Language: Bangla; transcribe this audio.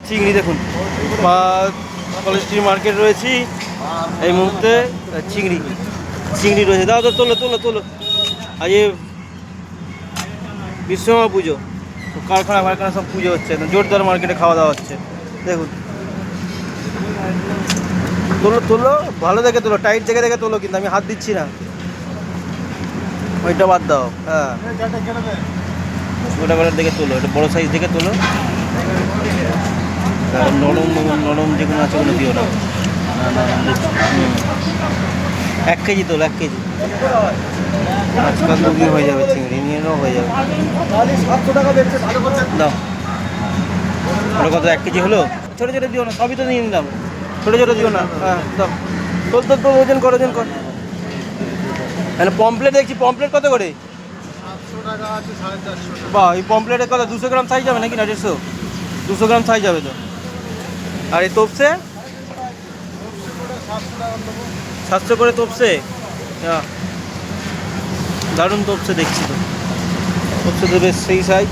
চিংড়ি দেখুন, কলেজ স্ট্রিট মার্কেট রয়েছি এই মুহূর্তে। চিংড়ি রয়েছে। দাও তো, তোলো তোলো তোলো। আজ বিশ্বকর্মা পুজো, কারখানা সব পুজো হচ্ছে, জোরদার মার্কেটে খাওয়া দাওয়া হচ্ছে। দেখুন, তোলো তোলো, ভালো দেখে তোলো, টাইট দেখে দেখে তোলো, কিন্তু আমি হাত দিচ্ছি না, ওইটা বাদ দাও। হ্যাঁ, ওটা করে দেখে তোলো, এটা বড়ো সাইজ দেখে তোলো। নরম নরম যেগুলো আছে ওগুলো দিও না। 1 কেজি তোলো, 1 কেজি। আজকাল 2 দিন হয়ে যাবে, চিংড়ি নিয়ে নাও, হয়ে যাবে। দাও, ওটা কত, 1 কেজি হলো? ছোটো ছোটো দিও না, সবই তো নিয়ে নিলাম, ছোটো ছোটো দিও না। হ্যাঁ দাও, তোল তোল তোল, ওজন কর, ওজন কর। মানে পমপ্লেট দেখছি, পমপ্লেট কত করে? 700 টাকা আছে, 450 টাকা। বাহ, এই পমপ্লেটের কত, 200 গ্রাম সাইজ যাবে নাকি না 150? 200 গ্রাম সাইজ যাবে তো। আর এই তোপসে 700 করে তোপসে। দারুণ তোপসে দেখছি তো, তোপসে তো বেশ সেই সাইজ।